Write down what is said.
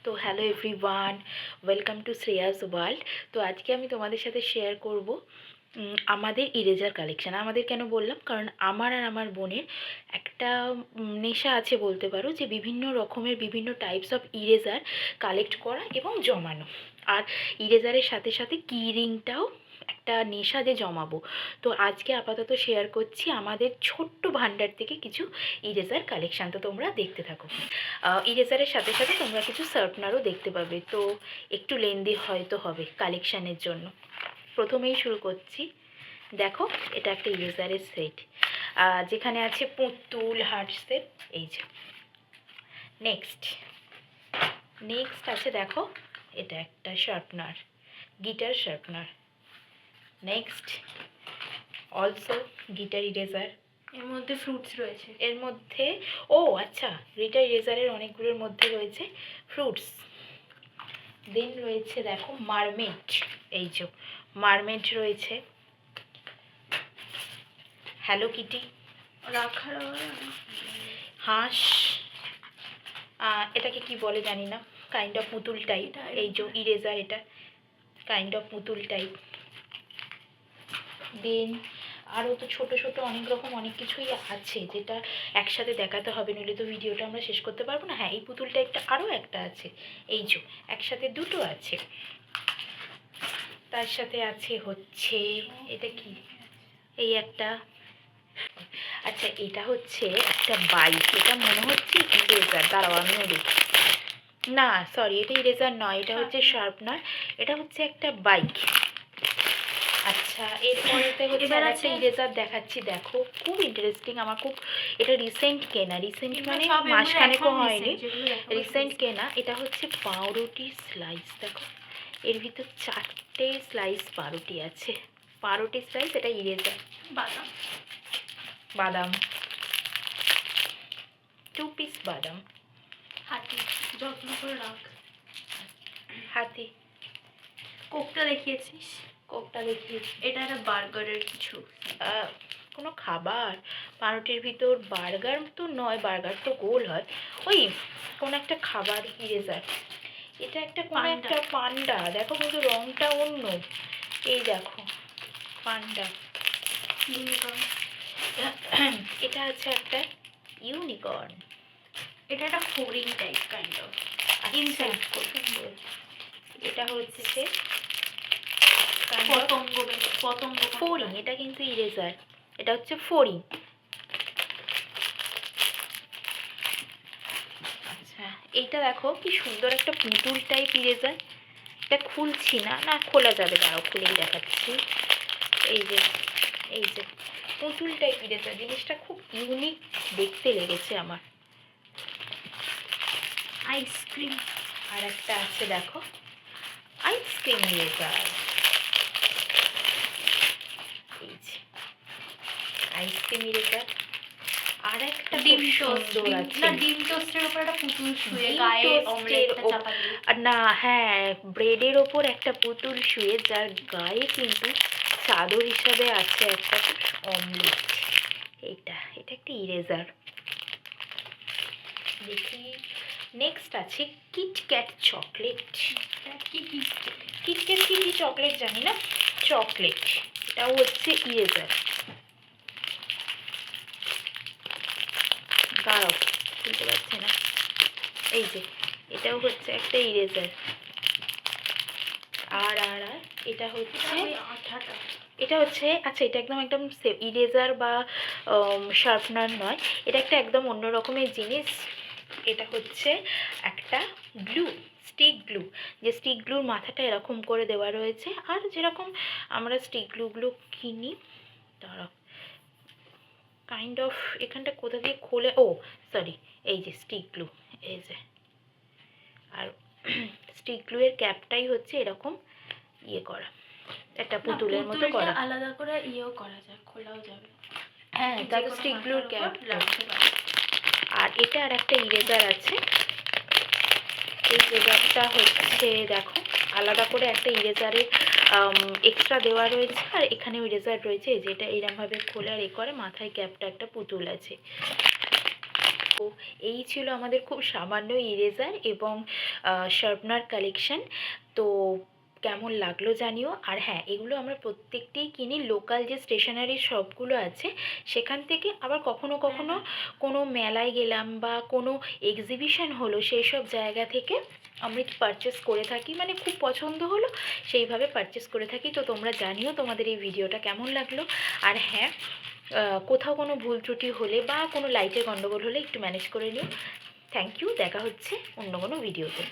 তো hello everyone, welcome to Shreyas world. তো আজকে আমি তোমাদের সাথে শেয়ার করব আমাদের ইরেজার কালেকশান। আমাদের কেন বললাম, কারণ আমার আর আমার বোনের একটা নেশা আছে বলতে পারো, যে বিভিন্ন রকমের বিভিন্ন টাইপস অফ ইরেজার কালেক্ট করা এবং জমানো। আর ইরেজারের সাথে সাথে কি রিংটাও একটা নেশা, যে জমাবো। তো আজকে আপাতত শেয়ার করছি আমাদের ছোট্ট ভান্ডার থেকে কিছু ইরেজার কালেকশান। তো তোমরা দেখতে থাকো। ইরেজারের সাথে সাথে তোমরা কিছু শার্পনারও দেখতে পাবে, তো একটু লেন্দি হয়তো হবে কালেকশানের জন্য। প্রথমেই শুরু করছি। দেখো, এটা একটা ইরেজারের সেট, যেখানে আছে পুতুল, হার্ট শেপ। এই যে নেক্সট আছে, দেখো এটা একটা sharpener, guitar sharpener. Next also guitar eraser. এর মধ্যে ফ্রুটস রয়েছে। এর মধ্যে আচ্ছা, গিটার ইরেজারের অনেকগুলোর মধ্যে রয়েছে ফ্রুটস। দেন রয়েছে দেখো মারমেড, এই যে মারমেড রয়েছে, হ্যালো কিটি, রাখার হাঁস, এটাকে কি বলে জানি না, কাইন্ড অফ পুতুল টাইপ। এই যে ইরেজার, এটা কাইন্ড অফ পুতুল টাইপ। দেন আরও তো ছোট ছোট অনেক রকম অনেক কিছুই আছে, যেটা একসাথে দেখাতে হবে, নইলে তো ভিডিওটা আমরা শেষ করতে পারবো না। হ্যাঁ, এই পুতুল টাইপটা আরও একটা আছে, এই যে একসাথে দুটো আছে। তার সাথে আছে হচ্ছে এটা কি, এই একটা। আচ্ছা, এটা হচ্ছে একটা বাইক, এটা মনে হচ্ছে ইরেজার। দাঁড়াও আমিও দেখি। না সরি, এটা ইরেজার নয়, এটা হচ্ছে শার্পনার। এটা হচ্ছে একটা বাইক। আচ্ছা, এরপরেতে হচ্ছে একটা ইরেজার দেখাচ্ছি। দেখো, খুব ইন্টারেস্টিং, আমার খুব এটা রিসেন্ট কেনা, রিসেন্ট মানে মাসখানেকও হয়নি, রিসেন্ট কেনা। এটা হচ্ছে পাউরুটি স্লাইস। দেখো, এর ভিতর 4টে স্লাইস পাউরুটি আছে, পাউরুটি স্লাইস। এটা ইরেজার। বাদাম 2 পিস বাদাম। হাতি, যত্ন করে রাখ। হাতি। কোকটা দেখিয়েছিস? কোকটা দেখিয়েছি। এটা একটা বার্গারের কিছু কোনো খাবার। পাউরুটির ভিতর বার্গার তো নয়, বার্গার তো গোল হয়। ওই কোন একটা খাবার ইরেজার। এটা একটা কোন একটা পান্ডা। দেখো, কিন্তু রংটা অন্য। এই দেখো পান্ডা, ইউনিকর্ন। এটা আছে একটা ইউনিকর্ন। এটা একটা ফোরিং টাইপ কাইন্ড অফ ইনসাইড। এটা হচ্ছে পতঙ্গ ফোরিং। এটা কিন্তু ইরেজার, এটা হচ্ছে ফোরিং। আচ্ছা, এইটা দেখো কি সুন্দর একটা পুতুল টাইপ ইরেজার। এটা খুলছি না, না খোলা যাবে, দাঁড়াও খুলেই দেখাচ্ছি। এই যে পুতুল টাইপ ইরেজার, জিনিসটা খুব ইউনিক দেখতে লেগেছে আমার। আইসক্রিম। আর একটা আছে দেখো, আইসক্রিম ইরেজার। এই যে আইসক্রিম ইরেজার। আর একটা ডিম সুন্দর আছে, না, ডিম টোস্টের উপর একটা পুতুল শুয়ে গায়ে অমলেটটা চাপা দিয়ে। না হ্যাঁ, ব্রেডের ওপর একটা পুতুল শুয়ে, যার গায়ে কিন্তু চাদর হিসাবে আছে একটা অমলেট। এটা একটা ইরেজার। দেখি, নেক্সট আছে কিটক্যাট চকলেট। কিটক্যাট কি চকলেট জানি না, চকলেট। এটাও হচ্ছে ইরেজার। দাঁড়াও, বুঝতে পারছি না। এই যে এটাও হচ্ছে একটা ইরেজার। আর এটা হচ্ছে আচ্ছা, এটা একদম ইরেজার বা শার্পনার নয়, এটা একটা একদম অন্য রকমের জিনিস। এটা হচ্ছে একটা গ্লু, স্টিক গ্লু। যে স্টিক গ্লুর মাথাটা এরকম করে দেওয়া রয়েছে, আর যেরকম আমরা স্টিক গ্লুগুলো কিনি, তারা কাইন্ড অফ এখানটা কোথা দিয়ে খোলে, সরি, এই যে স্টিক গ্লু, এই যে। আর স্টিক গ্লুয়ের ক্যাপটাই হচ্ছে এরকম ইয়ে করা, একটা পুতুলের মতো করা। আলাদা করে ইয়েও করা যায়, খোলাও যাবে। হ্যাঁ, তাহলে স্টিক গ্লুর ক্যাপ। আর এটা আর একটা ইরেজার আছে। এই ইরেজারটা হচ্ছে দেখো, আলাদা করে একটা ইরেজারের এক্সট্রা দেওয়া রয়েছে, আর এখানেও ইরেজার রয়েছে, যেটা এরমভাবে খোলে আর এ করে। মাথায় ক্যাপটা একটা পুতুল আছে। এই ছিল আমাদের খুব সামান্য ইরেজার এবং শার্পনার কালেকশন। তো কেমন লাগলো জানিও। আর হ্যাঁ, এগুলো আমরা প্রত্যেকটাই কিনি লোকাল যে স্টেশনারি শপগুলো আছে সেখান থেকে, আবার কখনো কখনো কোনো মেলায় গেলাম বা কোনো এক্সিবিশন হলো সেই সব জায়গা থেকে আমরা পারচেস করে থাকি, মানে খুব পছন্দ হলো সেইভাবে পারচেস করে থাকি। তো তোমরা জানিও তোমাদের এই ভিডিওটা কেমন লাগলো। আর হ্যাঁ, কোথাও কোনো ভুল ত্রুটি হলে বা কোনো লাইটের গণ্ডগোল হলে একটু ম্যানেজ করে নিও। থ্যাংক ইউ, দেখা হচ্ছে অন্য কোনো ভিডিওতে।